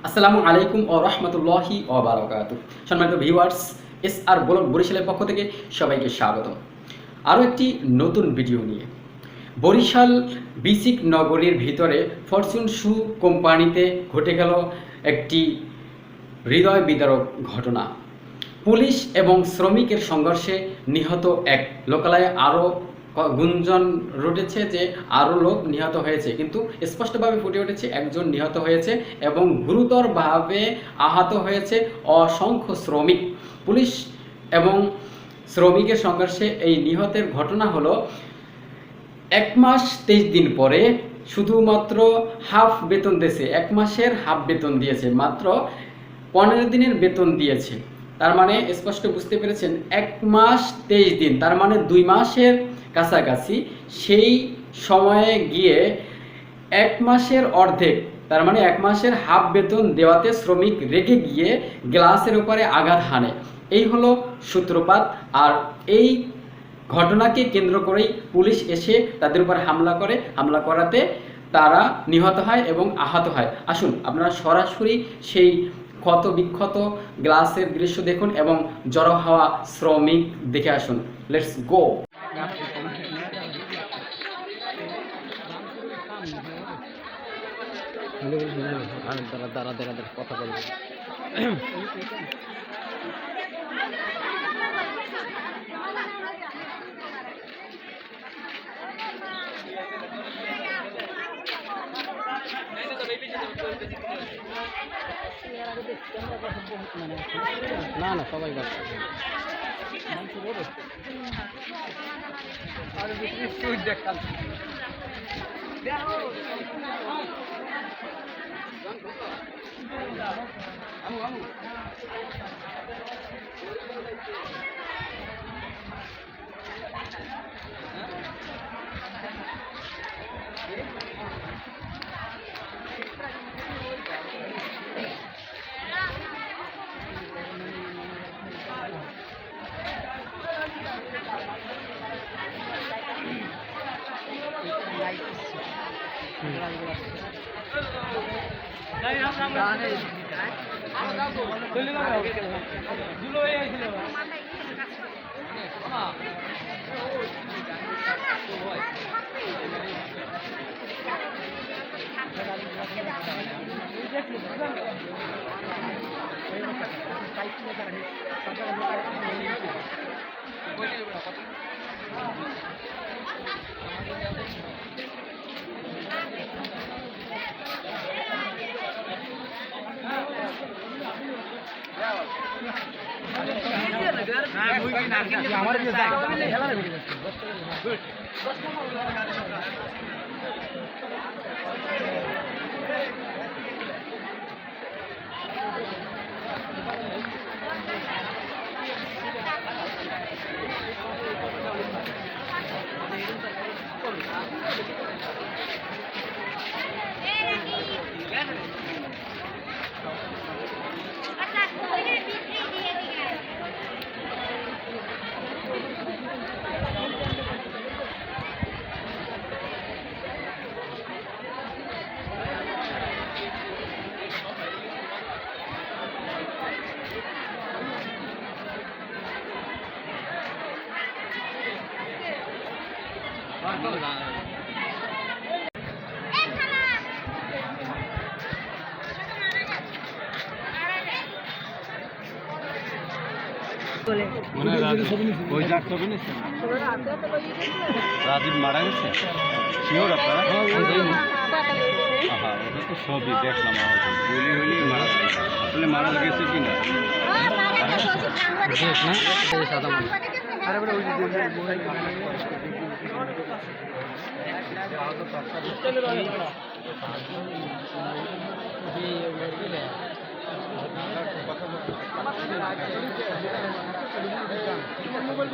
আসসালামু আলাইকুম ও রহমতুল্লাহি ও বারাকাতুহু। সম্মানিত ভিউয়ার্স, SR ব্লগ বরিশালের পক্ষ থেকে সবাইকে স্বাগতম আরও একটি নতুন ভিডিও নিয়ে। বরিশাল বিসিক নগরীর ভিতরে ফরচুন শু কোম্পানিতে ঘটে গেল একটি হৃদয় বিদারক ঘটনা। পুলিশ এবং শ্রমিকের সংঘর্ষে নিহত এক। লোকালয়ে আরও গুঞ্জন রটেছে যে আরও লোক নিহত হয়েছে, কিন্তু স্পষ্টভাবে ফুটে উঠেছে একজন নিহত হয়েছে এবং গুরুতরভাবে আহত হয়েছে অসংখ্য শ্রমিক। পুলিশ এবং শ্রমিকের সংঘর্ষে এই নিহতের ঘটনা হলো 1 মাস 23 দিন পরে শুধুমাত্র হাফ বেতন দিয়েছে। 1 মাসের হাফ বেতন দিয়েছে, মাত্র 15 দিনের বেতন দিয়েছে। তার মানে স্পষ্ট বুঝতে পেরেছেন, 1 মাস 23 দিন, তার মানে 2 মাসের কাছাকাছি। সেই সময়ে গিয়ে 1 মাসের অর্ধেক, তার মানে 1 মাসের হাফ বেতন দেওয়াতে শ্রমিক রেগে গিয়ে গ্লাসের উপরে আঘাত হানে। এই হলো সূত্রপাত। আর এই ঘটনাকে কেন্দ্র করেই পুলিশ এসে তাদের উপর হামলা করাতে তারা নিহত হয় এবং আহত হয়। আসুন আপনারা সরাসরি সেই ক্ষত বিক্ষত গ্লাসের দৃশ্য দেখুন এবং জড়ো হওয়া শ্রমিক দেখে আসুন। Let's go. কথা বলবো। না না, সবাই রাজীব মারা গেছে, শিওর আপনারা? ওটা তো সবই দেখলাম, গুলি হলি আসলে মারা গেছে কি না মোবাইল